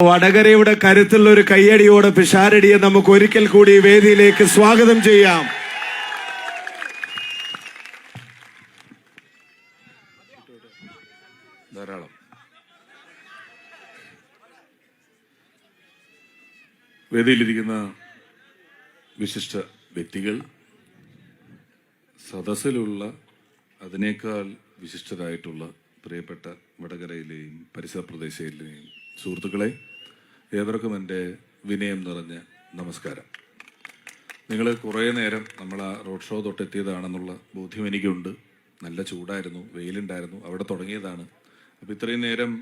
വടകരയുടെ കരുത്തുള്ള ഒരു കയ്യടിയോടെ പിഷാരടിയെ നമുക്ക് ഒരിക്കൽ കൂടി വേദിയിലേക്ക് സ്വാഗതം ചെയ്യാം. ധാരാളം വേദിയിലിരിക്കുന്ന വിശിഷ്ട വ്യക്തികൾ, സദസ്സിലുള്ള അതിനേക്കാൾ വിശിഷ്ടരായിട്ടുള്ള പ്രിയപ്പെട്ട വടകരയിലെയും പരിസര പ്രദേശങ്ങളിലെയും സുഹൃത്തുക്കളെ, ഏവർക്കും എൻ്റെ വിനയം നിറഞ്ഞ നമസ്കാരം. നിങ്ങൾ കുറേ നേരം നമ്മൾ ആ റോഡ് ഷോ തൊട്ടെത്തിയതാണെന്നുള്ള ബോധ്യം എനിക്കുണ്ട്. നല്ല ചൂടായിരുന്നു, വെയിലുണ്ടായിരുന്നു, അവിടെ തുടങ്ങിയതാണ്. അപ്പോൾ ഇത്രയും നേരം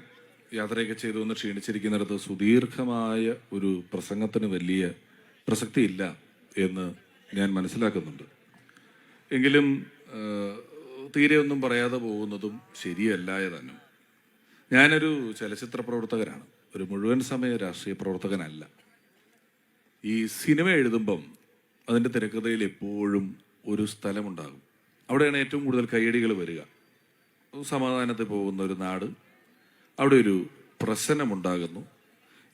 യാത്രയൊക്കെ ചെയ്തു വന്ന് ക്ഷീണിച്ചിരിക്കുന്നിടത്ത് സുദീർഘമായ ഒരു പ്രസംഗത്തിന് വലിയ പ്രസക്തിയില്ല എന്ന് ഞാൻ മനസ്സിലാക്കുന്നുണ്ട്. എങ്കിലും തീരെ ഒന്നും പറയാതെ പോകുന്നതും ശരിയല്ല തന്നെ. ഞാനൊരു ചലച്ചിത്ര പ്രവർത്തകനാണ്, ഒരു മുഴുവൻ സമയ രാഷ്ട്രീയ പ്രവർത്തകനല്ല. ഈ സിനിമ എഴുതുമ്പം അതിൻ്റെ തിരക്കഥയിൽ എപ്പോഴും ഒരു സ്ഥലമുണ്ടാകും. അവിടെയാണ് ഏറ്റവും കൂടുതൽ കയ്യടികൾ വരിക. സമാധാനത്തിൽ പോകുന്ന ഒരു നാട്, അവിടെ ഒരു പ്രശ്നമുണ്ടാകുന്നു.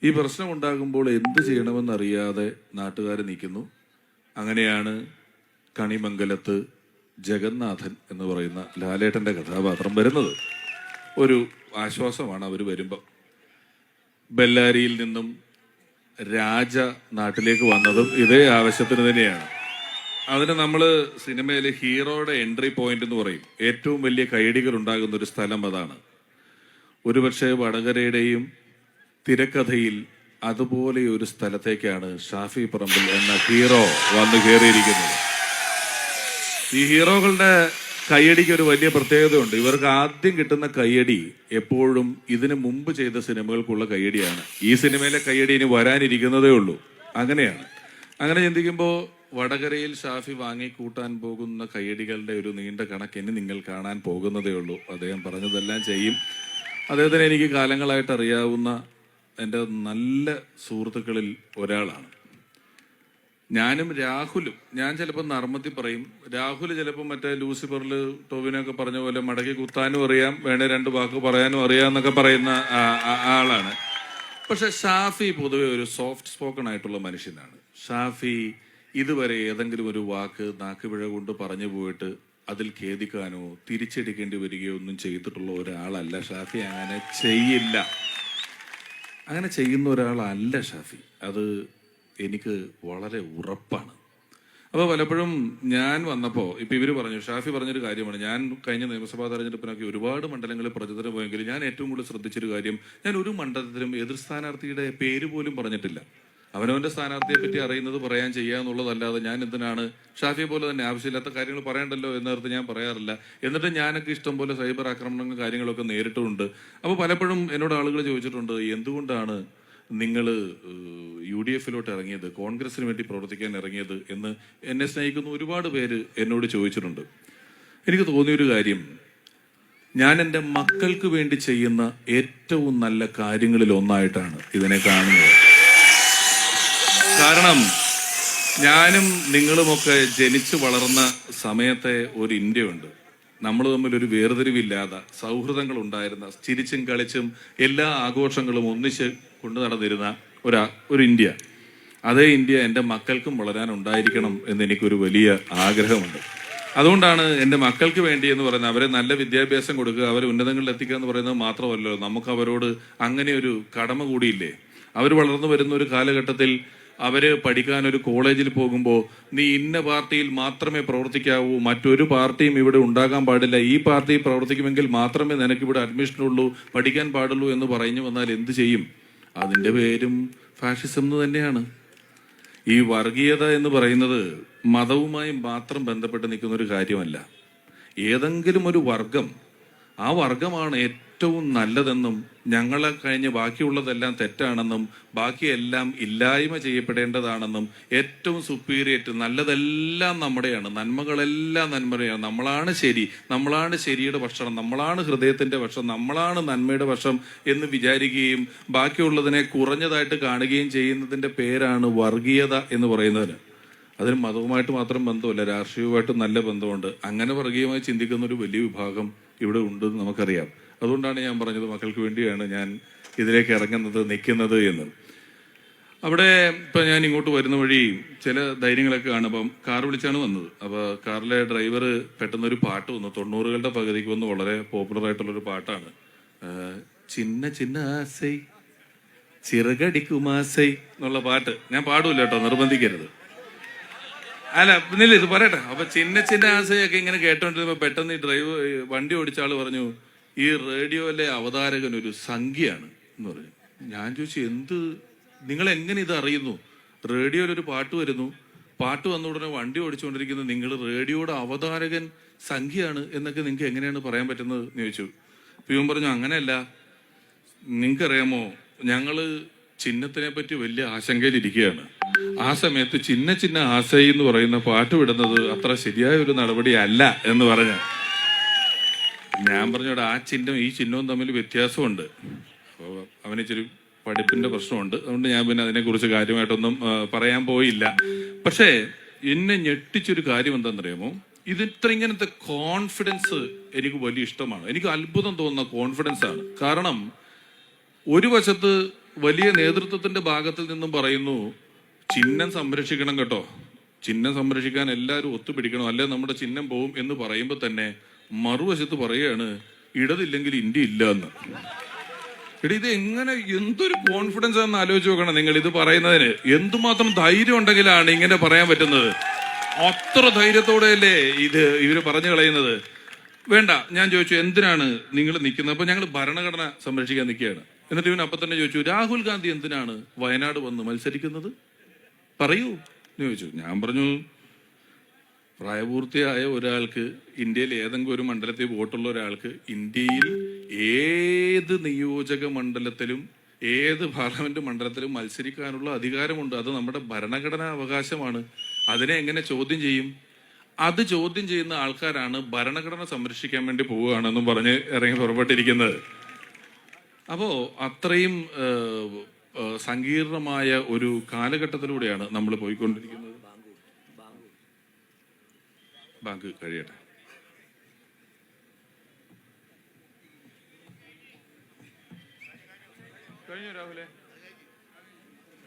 ഈ പ്രശ്നമുണ്ടാകുമ്പോൾ എന്ത് ചെയ്യണമെന്നറിയാതെ നാട്ടുകാർ നിൽക്കുന്നു. അങ്ങനെയാണ് കണിമംഗലത്ത് ജഗന്നാഥൻ എന്ന് പറയുന്ന ലാലേട്ടൻ്റെ കഥാപാത്രം വരുന്നത്. ഒരു ആശ്വാസമാണ് അവർ വരുമ്പം. ബെല്ലാരിയിൽ നിന്നും രാജ നാട്ടിലേക്ക് വന്നതും ഇതേ ആവശ്യത്തിന് തന്നെയാണ്. അതിന് നമ്മൾ സിനിമയിൽ ഹീറോയുടെ എൻട്രി പോയിന്റ് എന്ന് പറയും. ഏറ്റവും വലിയ കയ്യടികൾ ഉണ്ടാകുന്ന ഒരു സ്ഥലം അതാണ്. ഒരുപക്ഷെ വടകരയുടെയും തിരക്കഥയിൽ അതുപോലെ ഒരു സ്ഥലത്തേക്കാണ് ഷാഫി പറമ്പിൽ എന്ന ഹീറോ വന്നു കയറിയിരിക്കുന്നത്. ഈ ഹീറോകളുടെ കയ്യടിക്ക് ഒരു വലിയ പ്രത്യേകതയുണ്ട്. ഇവർക്ക് ആദ്യം കിട്ടുന്ന കയ്യടി എപ്പോഴും ഇതിനു മുമ്പ് ചെയ്ത സിനിമകൾക്കുള്ള കയ്യടിയാണ്. ഈ സിനിമയിലെ കയ്യടി ഇനി വരാനിരിക്കുന്നതേ ഉള്ളൂ. അങ്ങനെയാണ്. അങ്ങനെ ചിന്തിക്കുമ്പോൾ വടകരയിൽ ഷാഫി വാങ്ങിക്കൂട്ടാൻ പോകുന്ന കയ്യടികളുടെ ഒരു നീണ്ട കണക്കിന് നിങ്ങൾ കാണാൻ പോകുന്നതേ ഉള്ളൂ. അദ്ദേഹം പറഞ്ഞതെല്ലാം ചെയ്യും. അദ്ദേഹത്തിന് എനിക്ക് കാലങ്ങളായിട്ട് അറിയാവുന്ന എൻ്റെ നല്ല സുഹൃത്തുക്കളിൽ ഒരാളാണ്. ഞാനും രാഹുലും. ഞാൻ ചിലപ്പോൾ നർമ്മത്തി പറയും, രാഹുൽ ചിലപ്പോൾ മറ്റേ ലൂസിഫറിൽ ടോവിനൊക്കെ പറഞ്ഞ പോലെ മടക്കി കുത്താനും അറിയാം, വേണേ രണ്ട് വാക്ക് പറയാനും അറിയാം എന്നൊക്കെ പറയുന്ന ആളാണ്. പക്ഷെ ഷാഫി പൊതുവെ ഒരു സോഫ്റ്റ് സ്പോക്കൺ ആയിട്ടുള്ള മനുഷ്യനാണ്. ഷാഫി ഇതുവരെ ഏതെങ്കിലും ഒരു വാക്ക് നാക്കുപിഴ കൊണ്ട് പറഞ്ഞു പോയിട്ട് അതിൽ ഖേദിക്കാനോ തിരിച്ചടിക്കേണ്ടി വരികയോ ഒന്നും ചെയ്തിട്ടുള്ള ഒരാളല്ല ഷാഫി. അങ്ങനെ ചെയ്യില്ല. അങ്ങനെ ചെയ്യുന്ന ഒരാളല്ല ഷാഫി. അത് എനിക്ക് വളരെ ഉറപ്പാണ്. അപ്പോൾ പലപ്പോഴും ഞാൻ വന്നപ്പോൾ ഇപ്പം ഇവർ പറഞ്ഞു, ഷാഫി പറഞ്ഞൊരു കാര്യമാണ്. ഞാൻ കഴിഞ്ഞ നിയമസഭാ തെരഞ്ഞെടുപ്പിനൊക്കെ ഒരുപാട് മണ്ഡലങ്ങളിൽ പ്രചോദനം പോയെങ്കിലും ഞാൻ ഏറ്റവും കൂടുതൽ ശ്രദ്ധിച്ചൊരു കാര്യം, ഞാൻ ഒരു മണ്ഡലത്തിലും എതിർ സ്ഥാനാർത്ഥിയുടെ പേര് പോലും പറഞ്ഞിട്ടില്ല. അവനവൻ്റെ സ്ഥാനാർത്ഥിയെ പറ്റി അറിയുന്നത് പറയാൻ ചെയ്യുക എന്നുള്ളതല്ലാതെ ഞാൻ എന്തിനാണ് ഷാഫിയെ പോലെ തന്നെ ആവശ്യമില്ലാത്ത കാര്യങ്ങൾ പറയണ്ടല്ലോ എന്നോർത്ത് ഞാൻ പറയാറില്ല. എന്നിട്ട് ഞാനൊക്കെ ഇഷ്ടം പോലെ സൈബർ ആക്രമണങ്ങളും കാര്യങ്ങളൊക്കെ നേരിട്ടുമുണ്ട്. അപ്പോൾ പലപ്പോഴും എന്നോട് ആളുകൾ ചോദിച്ചിട്ടുണ്ട്, എന്തുകൊണ്ടാണ് നിങ്ങൾ UDF-ലോട്ട് ഇറങ്ങിയത്, കോൺഗ്രസിന് വേണ്ടി പ്രവർത്തിക്കാൻ ഇറങ്ങിയത് എന്ന് എന്നെ സ്നേഹിക്കുന്ന ഒരുപാട് പേര് എന്നോട് ചോദിച്ചിട്ടുണ്ട്. എനിക്ക് തോന്നിയൊരു കാര്യം, ഞാൻ എൻ്റെ മക്കൾക്ക് വേണ്ടി ചെയ്യുന്ന ഏറ്റവും നല്ല കാര്യങ്ങളിൽ ഒന്നായിട്ടാണ് ഇതിനെ കാണുന്നത്. കാരണം ഞാനും നിങ്ങളുമൊക്കെ ജനിച്ചു വളർന്ന സമയത്തെ ഒരു ഇന്ത്യയുണ്ട്. നമ്മൾ തമ്മിൽ ഒരു വേർതിരിവില്ലാതെ സൗഹൃദങ്ങൾ ഉണ്ടായിരുന്ന, ചിരിച്ചും കളിച്ചും എല്ലാ ആഘോഷങ്ങളും ഒന്നിച്ച് കൊണ്ടു നടന്നിരുന്ന ഒരു ഇന്ത്യ. അതേ ഇന്ത്യ എൻ്റെ മക്കൾക്കും വളരാൻ ഉണ്ടായിരിക്കണം എന്ന് എനിക്കൊരു വലിയ ആഗ്രഹമുണ്ട്. അതുകൊണ്ടാണ് എൻ്റെ മക്കൾക്ക് വേണ്ടി എന്ന് പറയുന്നത്, അവരെ നല്ല വിദ്യാഭ്യാസം കൊടുക്കുക, അവരെ ഉന്നതങ്ങളിൽ എത്തിക്കുക എന്ന് പറയുന്നത് മാത്രമല്ലോ, നമുക്ക് അവരോട് അങ്ങനെ ഒരു കടമ കൂടിയില്ലേ? അവർ വളർന്നു വരുന്ന ഒരു കാലഘട്ടത്തിൽ അവര് പഠിക്കാൻ ഒരു കോളേജിൽ പോകുമ്പോൾ നീ ഇന്ന പാർട്ടിയിൽ മാത്രമേ പ്രവർത്തിക്കാവൂ, മറ്റൊരു പാർട്ടിയും ഇവിടെ ഉണ്ടാകാൻ പാടില്ല, ഈ പാർട്ടി പ്രവർത്തിക്കുമെങ്കിൽ മാത്രമേ നിനക്കിവിടെ അഡ്മിഷനുള്ളൂ, പഠിക്കാൻ പാടുള്ളൂ എന്ന് പറഞ്ഞു വന്നാൽ എന്ത് ചെയ്യും? അതിൻ്റെ പേരും ഫാഷിസം എന്ന് തന്നെയാണ്. ഈ വർഗീയത എന്ന് പറയുന്നത് മതവുമായി മാത്രം ബന്ധപ്പെട്ട് നിൽക്കുന്ന ഒരു കാര്യമല്ല. ഏതെങ്കിലും ഒരു വർഗം, ആ വർഗമാണ് ഏറ്റവും നല്ലതെന്നും ഞങ്ങളെ കഴിഞ്ഞ് ബാക്കിയുള്ളതെല്ലാം തെറ്റാണെന്നും ബാക്കിയെല്ലാം ഇല്ലായ്മ ചെയ്യപ്പെടേണ്ടതാണെന്നും ഏറ്റവും സുപ്പീരിയറ്റ് നല്ലതെല്ലാം നമ്മുടെയാണ്, നന്മകളെല്ലാം നന്മയാണ്, നമ്മളാണ് ശരി, നമ്മളാണ് ശരിയുടെ പക്ഷം, നമ്മളാണ് ഹൃദയത്തിൻ്റെ പക്ഷം, നമ്മളാണ് നന്മയുടെ പക്ഷം എന്ന് വിചാരിക്കുകയും ബാക്കിയുള്ളതിനെ കുറഞ്ഞതായിട്ട് കാണുകയും ചെയ്യുന്നതിൻ്റെ പേരാണ് വർഗീയത എന്ന് പറയുന്നതിന്. അതിന് മതവുമായിട്ട് മാത്രം ബന്ധമല്ല, രാഷ്ട്രീയവുമായിട്ട് നല്ല ബന്ധമുണ്ട്. അങ്ങനെ വർഗീയമായി ചിന്തിക്കുന്ന ഒരു വലിയ വിഭാഗം ഇവിടെ ഉണ്ടെന്ന് നമുക്കറിയാം. അതുകൊണ്ടാണ് ഞാൻ പറഞ്ഞത്, മക്കൾക്ക് വേണ്ടിയാണ് ഞാൻ ഇതിലേക്ക് ഇറങ്ങുന്നത്, നിൽക്കുന്നത് എന്ന്. അവിടെ ഇപ്പം ഞാൻ ഇങ്ങോട്ട് വരുന്ന വഴി ചില ധൈര്യങ്ങളൊക്കെ കാണുമ്പം കാർ വിളിച്ചാണ് വന്നത്. അപ്പോൾ കാറിലെ ഡ്രൈവർ പെട്ടെന്നൊരു പാട്ട് വന്നു, 90കളുടെ പകുതിക്ക് വന്ന് വളരെ പോപ്പുലർ ആയിട്ടുള്ളൊരു പാട്ടാണ്. ചിന്ന ചിന്ന ആസൈ ചിറകടിക്കുമാസൈ എന്നുള്ള പാട്ട്. ഞാൻ പാടൂല കേട്ടോ, നിർബന്ധിക്കരുത്. അല്ല പിന്നില്ല, ഇത് പറയട്ടെ. അപ്പൊ ചിന്ന ചിന്ന ആസയൊക്കെ ഇങ്ങനെ കേട്ടോണ്ടിരുമ്പോ പെട്ടെന്ന് ഈ വണ്ടി ഓടിച്ച ആള് പറഞ്ഞു, ഈ റേഡിയോയിലെ അവതാരകൻ ഒരു സംഖ്യയാണ് എന്ന് പറഞ്ഞു. ഞാൻ ചോദിച്ചു, എന്ത്, നിങ്ങൾ എങ്ങനെ ഇത് അറിയുന്നു? റേഡിയോയിൽ ഒരു പാട്ട് വരുന്നു, പാട്ട് വന്ന ഉടനെ വണ്ടി ഓടിച്ചുകൊണ്ടിരിക്കുന്നത് നിങ്ങൾ റേഡിയോയുടെ അവതാരകൻ സംഖ്യയാണ് എന്നൊക്കെ നിങ്ങൾക്ക് എങ്ങനെയാണ് പറയാൻ പറ്റുന്നത് എന്ന് ചോദിച്ചു. ഇവൻ പറഞ്ഞു, അങ്ങനെയല്ല, നിങ്ങൾക്കറിയാമോ, ഞങ്ങള് ചിഹ്നത്തിനെ പറ്റി വലിയ ആശങ്കയിലിരിക്കുകയാണ്. ആ സമയത്ത് ചിന്ന ചിന്ന ആശയി എന്ന് പറയുന്ന പാട്ട് വിടുന്നത് അത്ര ശരിയായ ഒരു നടപടിയല്ല എന്ന് പറഞ്ഞ. ഞാൻ പറഞ്ഞോടെ ആ ചിഹ്നം ഈ ചിഹ്നവും തമ്മിൽ വ്യത്യാസമുണ്ട്. അപ്പോൾ അവനിച്ചിരി പഠിപ്പിന്റെ പ്രശ്നമുണ്ട്, അതുകൊണ്ട് ഞാൻ പിന്നെ അതിനെക്കുറിച്ച് കാര്യമായിട്ടൊന്നും പറയാൻ പോയില്ല. പക്ഷേ എന്നെ ഞെട്ടിച്ചൊരു കാര്യം എന്താണെന്നറിയാമോ, ഇങ്ങനത്തെ കോൺഫിഡൻസ് എനിക്ക് വലിയ ഇഷ്ടമാണ്. എനിക്ക് അത്ഭുതം തോന്നുന്ന കോൺഫിഡൻസ് ആണ്. കാരണം ഒരു വശത്ത് വലിയ നേതൃത്വത്തിന്റെ ഭാഗത്തിൽ നിന്നും പറയുന്നു, ചിഹ്നം സംരക്ഷിക്കണം കേട്ടോ, ചിഹ്നം സംരക്ഷിക്കാൻ എല്ലാവരും ഒത്തുപിടിക്കണം, അല്ലെ നമ്മുടെ ചിഹ്നം പോവും എന്ന് പറയുമ്പോൾ തന്നെ മറുവശത്ത് പറയുകയാണ്, ഇടതില്ലെങ്കിൽ ഇന്ത്യ ഇല്ല എന്ന്. ഇത് എങ്ങനെ, എന്തൊരു കോൺഫിഡൻസ് ആണെന്ന് ആലോചിച്ച് നോക്കണം നിങ്ങൾ. ഇത് പറയുന്നതിന് എന്തുമാത്രം ധൈര്യം ഉണ്ടെങ്കിലാണ് ഇങ്ങനെ പറയാൻ പറ്റുന്നത്. അത്ര ധൈര്യത്തോടെയല്ലേ ഇവര് പറഞ്ഞു കളയുന്നത്. വേണ്ട, ഞാൻ ചോദിച്ചു എന്തിനാണ് നിങ്ങൾ നിൽക്കുന്നത്? അപ്പൊ ഞങ്ങൾ ഭരണഘടന സംരക്ഷിക്കാൻ നിൽക്കുകയാണ്. എന്നിട്ട് ഇവൻ അപ്പം തന്നെ ചോദിച്ചു, രാഹുൽ ഗാന്ധി എന്തിനാണ് വയനാട് വന്ന് മത്സരിക്കുന്നത്, പറയൂ എന്ന് ചോദിച്ചു. ഞാൻ പറഞ്ഞു, പ്രായപൂർത്തിയായ ഒരാൾക്ക്, ഇന്ത്യയിൽ ഏതെങ്കിലും ഒരു മണ്ഡലത്തിൽ വോട്ടുള്ള ഒരാൾക്ക് ഇന്ത്യയിൽ ഏത് നിയോജക മണ്ഡലത്തിലും ഏത് പാർലമെന്റ് മണ്ഡലത്തിലും മത്സരിക്കാനുള്ള അധികാരമുണ്ട്. അത് നമ്മുടെ ഭരണഘടനാ അവകാശമാണ്. അതിനെ എങ്ങനെ ചോദ്യം ചെയ്യും? അത് ചോദ്യം ചെയ്യുന്ന ആൾക്കാരാണ് ഭരണഘടന സംരക്ഷിക്കാൻ വേണ്ടി പോവുകയാണെന്നും പറഞ്ഞ് ഇറങ്ങി പുറപ്പെട്ടിരിക്കുന്നത്. അപ്പോ അത്രയും സങ്കീർണമായ ഒരു കാലഘട്ടത്തിലൂടെയാണ് നമ്മൾ പോയിക്കൊണ്ടിരിക്കുന്നത്. ബാങ്ക് കഴിയട്ടെ. കഴിഞ്ഞു രാഹുലെ,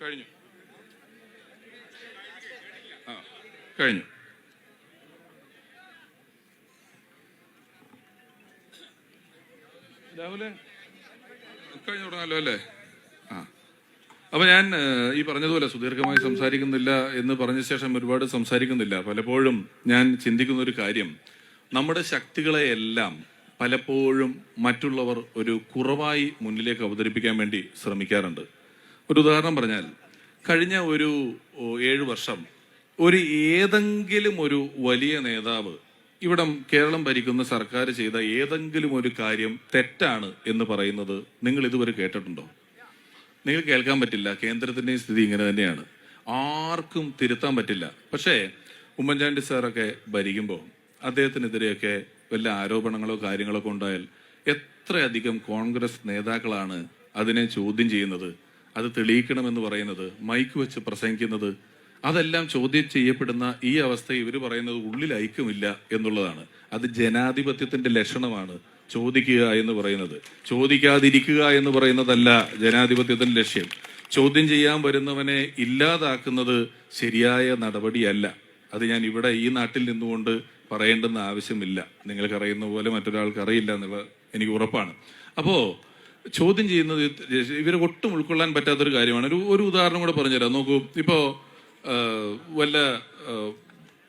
കഴിഞ്ഞു. കഴിഞ്ഞു. രാഹുലെ കഴിഞ്ഞു തുടങ്ങാലോ അല്ലേ? അപ്പൊ ഞാൻ ഈ പറഞ്ഞതുപോലെ സുദീർഘമായി സംസാരിക്കുന്നില്ല എന്ന് പറഞ്ഞ ശേഷം ഒരുപാട് സംസാരിക്കുന്നില്ല. പലപ്പോഴും ഞാൻ ചിന്തിക്കുന്ന ഒരു കാര്യം, നമ്മുടെ ശക്തികളെയെല്ലാം പലപ്പോഴും മറ്റുള്ളവർ ഒരു കുറവായി മുന്നിലേക്ക് അവതരിപ്പിക്കാൻ വേണ്ടി ശ്രമിക്കാറുണ്ട്. ഒരു ഉദാഹരണം പറഞ്ഞാൽ, കഴിഞ്ഞ ഒരു 7 വർഷം ഏതെങ്കിലും ഒരു വലിയ നേതാവ് ഇവിടെ കേരളം ഭരിക്കുന്ന സർക്കാർ ചെയ്ത ഏതെങ്കിലും ഒരു കാര്യം തെറ്റാണ് എന്ന് പറയുന്നത് നിങ്ങൾ ഇതുവരെ കേട്ടിട്ടുണ്ടോ? നിങ്ങൾ കേൾക്കാൻ പറ്റില്ല. കേന്ദ്രത്തിന്റെയും സ്ഥിതി ഇങ്ങനെ തന്നെയാണ്, ആർക്കും തിരുത്താൻ പറ്റില്ല. പക്ഷേ ഉമ്മൻചാണ്ടി സാറൊക്കെ ഭരിക്കുമ്പോൾ അദ്ദേഹത്തിനെതിരെയൊക്കെ വല്ല ആരോപണങ്ങളോ കാര്യങ്ങളൊക്കെ ഉണ്ടായാൽ എത്രയധികം കോൺഗ്രസ് നേതാക്കളാണ് അതിനെ ചോദ്യം ചെയ്യുന്നത്, അത് തെളിയിക്കണമെന്ന് പറയുന്നത്, മൈക്ക് വെച്ച് പ്രസംഗിക്കുന്നത്. അതെല്ലാം ചോദ്യം ചെയ്യപ്പെടുന്ന ഈ അവസ്ഥ ഇവർ പറയുന്നത് ഉള്ളിൽ ഐക്യമില്ല എന്നുള്ളതാണ്. അത് ജനാധിപത്യത്തിന്റെ ലക്ഷണമാണ്. ചോദിക്കുക എന്ന് പറയുന്നത്, ചോദിക്കാതിരിക്കുക എന്ന് പറയുന്നതല്ല ജനാധിപത്യത്തിന്റെ ലക്ഷ്യം. ചോദ്യം ചെയ്യാൻ വരുന്നവനെ ഇല്ലാതാക്കുന്നത് ശരിയായ നടപടിയല്ല. അത് ഞാൻ ഇവിടെ ഈ നാട്ടിൽ നിന്നുകൊണ്ട് പറയേണ്ടെന്ന് ആവശ്യമില്ല. നിങ്ങൾക്കറിയുന്ന പോലെ മറ്റൊരാൾക്ക് അറിയില്ല എന്നുള്ളത് എനിക്ക് ഉറപ്പാണ്. അപ്പോ ചോദ്യം ചെയ്യുന്നത് ഇവരെ ഒട്ടും ഉൾക്കൊള്ളാൻ പറ്റാത്തൊരു കാര്യമാണ്. ഒരു ഉദാഹരണം കൂടെ പറഞ്ഞുതരാം. നോക്കൂ, ഇപ്പോ വല്ല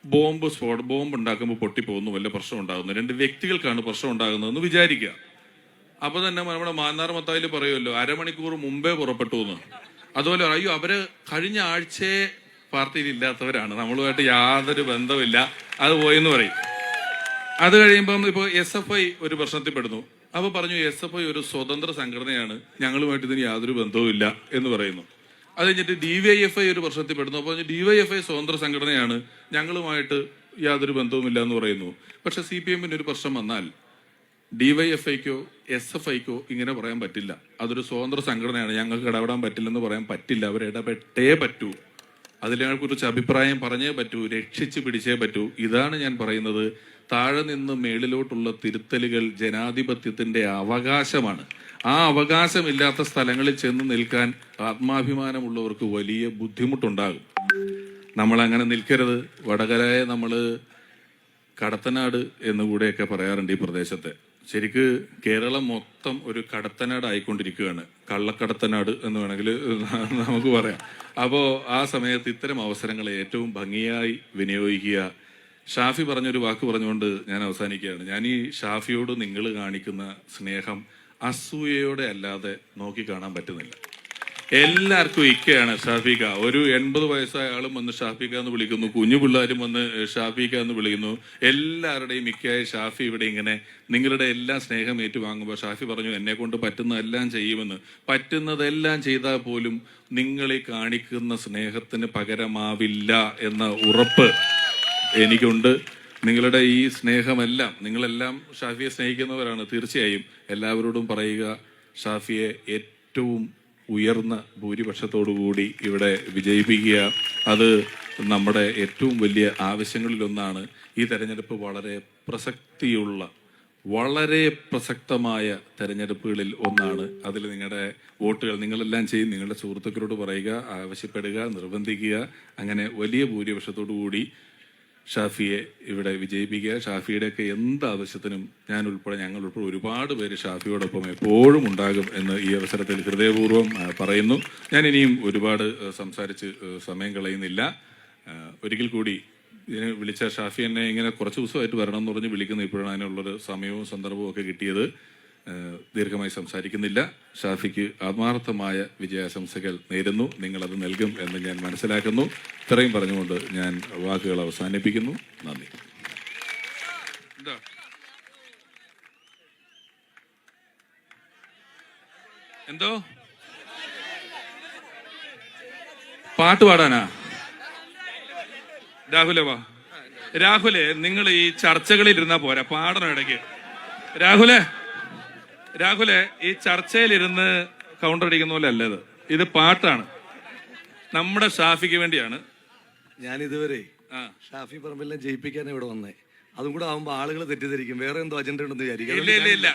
ബോംബ് ഉണ്ടാക്കുമ്പോൾ പൊട്ടിപ്പോകുന്നു, വല്ല പ്രശ്നം ഉണ്ടാകുന്നു, 2 വ്യക്തികൾക്കാണ് പ്രശ്നം ഉണ്ടാകുന്നതെന്ന് വിചാരിക്കുക. അപ്പൊ തന്നെ നമ്മുടെ മാന്നാർ മത്തായിൽ പറയുമല്ലോ, അരമണിക്കൂർ മുമ്പേ പുറപ്പെട്ടു എന്ന്. അതുപോലെ അയ്യോ, അവര് കഴിഞ്ഞ ആഴ്ചയെ പാർട്ടിയിൽ ഇല്ലാത്തവരാണ്, നമ്മളുമായിട്ട് യാതൊരു ബന്ധമില്ല, അത് പോയെന്ന് പറയും. അത് കഴിയുമ്പം ഇപ്പൊ SFI ഒരു പ്രശ്നത്തിൽ പെടുന്നു. അപ്പൊ പറഞ്ഞു SFI ഒരു സ്വതന്ത്ര സംഘടനയാണ്, ഞങ്ങളുമായിട്ട് ഇതിന് യാതൊരു ബന്ധവും ഇല്ല എന്ന് പറയുന്നു. അത് കഴിഞ്ഞിട്ട് DYFI ഒരു പ്രശ്നത്തിൽ പെടുന്നു. അപ്പോൾ DYFI സ്വതന്ത്ര സംഘടനയാണ്, ഞങ്ങളുമായിട്ട് യാതൊരു ബന്ധവുമില്ല എന്ന് പറയുന്നു. പക്ഷെ CPM-ന് ഒരു പ്രശ്നം വന്നാൽ DYFI-ക്കോ SFI-ക്കോ ഇങ്ങനെ പറയാൻ പറ്റില്ല. അതൊരു സ്വതന്ത്ര സംഘടനയാണ്, ഞങ്ങൾക്ക് ഇടപെടാൻ പറ്റില്ലെന്ന് പറയാൻ പറ്റില്ല. അവർ ഇടപെട്ടേ പറ്റൂ, അതിനെക്കുറിച്ച് അഭിപ്രായം പറഞ്ഞേ പറ്റൂ, രക്ഷിച്ച് പിടിച്ചേ പറ്റൂ. ഇതാണ് ഞാൻ പറയുന്നത്, താഴെ നിന്ന് മേളിലോട്ടുള്ള തിരുത്തലുകൾ ജനാധിപത്യത്തിന്റെ അവകാശമാണ്. ആ അവകാശമില്ലാത്ത സ്ഥലങ്ങളിൽ ചെന്ന് നിൽക്കാൻ ആത്മാഭിമാനമുള്ളവർക്ക് വലിയ ബുദ്ധിമുട്ടുണ്ടാകും. നമ്മൾ അങ്ങനെ നിൽക്കരുത്. വടകരയെ നമ്മൾ കടത്തനാട് എന്നുകൂടെയൊക്കെ പറയാറുണ്ട് ഈ പ്രദേശത്തെ. ശരിക്ക് കേരളം മൊത്തം ഒരു കടത്തനാട് ആയിക്കൊണ്ടിരിക്കുകയാണ്. കള്ളക്കടത്തനാട് എന്ന് വേണമെങ്കിൽ നമുക്ക് പറയാം. അപ്പോൾ ആ സമയത്ത് ഇത്തരം അവസരങ്ങളെ ഏറ്റവും ഭംഗിയായി വിനിയോഗിക്കുക. ഷാഫി പറഞ്ഞൊരു വാക്ക് പറഞ്ഞുകൊണ്ട് ഞാൻ അവസാനിക്കുകയാണ്. ഞാൻ ഈ ഷാഫിയോട് നിങ്ങൾ കാണിക്കുന്ന സ്നേഹം അസൂയയോടെ അല്ലാതെ നോക്കി കാണാൻ പറ്റുന്നില്ല. എല്ലാവർക്കും ഇക്കയാണ് ഷാഫിക്ക. ഒരു 80 വയസ്സായ ആളും വന്ന് ഷാഫിക്ക എന്ന് വിളിക്കുന്നു, കുഞ്ഞു പിള്ളേരും വന്ന് ഷാഫിക്ക എന്ന് വിളിക്കുന്നു. എല്ലാവരുടെയും ഇക്കയായ ഷാഫി ഇവിടെ ഇങ്ങനെ നിങ്ങളുടെ എല്ലാ സ്നേഹം ഏറ്റുവാങ്ങുമ്പോൾ ഷാഫി പറഞ്ഞു, എന്നെ കൊണ്ട് പറ്റുന്നതെല്ലാം ചെയ്യുമെന്ന്. പറ്റുന്നതെല്ലാം ചെയ്താൽ പോലും നിങ്ങളെ കാണിക്കുന്ന സ്നേഹത്തിന് പകരമാവില്ല എന്ന ഉറപ്പ് എനിക്കുണ്ട്. നിങ്ങളുടെ ഈ സ്നേഹമെല്ലാം, നിങ്ങളെല്ലാം ഷാഫിയെ സ്നേഹിക്കുന്നവരാണ്. തീർച്ചയായും എല്ലാവരോടും പറയുക, ഷാഫിയെ ഏറ്റവും ഉയർന്ന ഭൂരിപക്ഷത്തോടുകൂടി ഇവിടെ വിജയിപ്പിക്കുക. അത് നമ്മുടെ ഏറ്റവും വലിയ ആവശ്യങ്ങളിലൊന്നാണ്. ഈ തെരഞ്ഞെടുപ്പ് വളരെ പ്രസക്തിയുള്ള, വളരെ പ്രസക്തമായ തെരഞ്ഞെടുപ്പുകളിൽ ഒന്നാണ്. അതിൽ നിങ്ങളുടെ വോട്ടുകൾ നിങ്ങളെല്ലാം ചെയ്യും. നിങ്ങളുടെ സുഹൃത്തുക്കളോട് പറയുക, ആവശ്യപ്പെടുക, നിർബന്ധിക്കുക. അങ്ങനെ വലിയ ഭൂരിപക്ഷത്തോടു കൂടി ഷാഫിയെ ഇവിടെ വിജയിപ്പിക്കുക. ഷാഫിയുടെയൊക്കെ എന്ത് ആവശ്യത്തിനും ഞങ്ങൾ ഉൾപ്പെടെ ഒരുപാട് പേര് ഷാഫിയോടൊപ്പം എപ്പോഴും ഉണ്ടാകും എന്ന് ഈ അവസരത്തിൽ ഹൃദയപൂർവ്വം പറയുന്നു. ഞാൻ ഇനിയും ഒരുപാട് സംസാരിച്ച് സമയം കളയുന്നില്ല. ഒരിക്കൽ കൂടി ഇതിനെ വിളിച്ച ഷാഫി എന്നെ ഇങ്ങനെ കുറച്ച് ദിവസമായിട്ട് വരണം എന്ന് പറഞ്ഞ് വിളിക്കുന്നു. ഇപ്പോഴാണ് അതിനുള്ളൊരു സമയവും സന്ദർഭവും ഒക്കെ കിട്ടിയത്. ദീർഘമായി സംസാരിക്കുന്നില്ല. ഷാഫിക്ക് ആത്മാർത്ഥമായ വിജയാശംസകൾ നേരുന്നു. നിങ്ങളത് നൽകും എന്ന് ഞാൻ മനസ്സിലാക്കുന്നു. ഇത്രയും പറഞ്ഞുകൊണ്ട് ഞാൻ വാക്കുകൾ അവസാനിപ്പിക്കുന്നു. നന്ദി. എന്തോ പാട്ട് പാടാനാ? രാഹുലെ വാ. രാഹുലെ, നിങ്ങൾ ഈ ചർച്ചകളിൽ ഇരുന്നാ പോരാ, പാടണം ഇടയ്ക്ക്. രാഹുലെ ഈ ചർച്ചയിലിരുന്ന് കൗണ്ടർ അടിക്കുന്ന പോലെ അല്ല ഇത്. ഇത് പാട്ടാണ്. നമ്മുടെ ഷാഫിക്ക് വേണ്ടിയാണ്. ഞാൻ ഇതുവരെ ഷാഫി പറമ്പെല്ലാം ജയിപ്പിക്കാൻ ഇവിടെ വന്നേ. അതും കൂടെ ആവുമ്പോ ആളുകൾ തെറ്റിദ്ധരിക്കും, വേറെ എന്തോ അജണ്ട ഉണ്ടെന്ന് വിചാരിക്കും. ഇല്ല.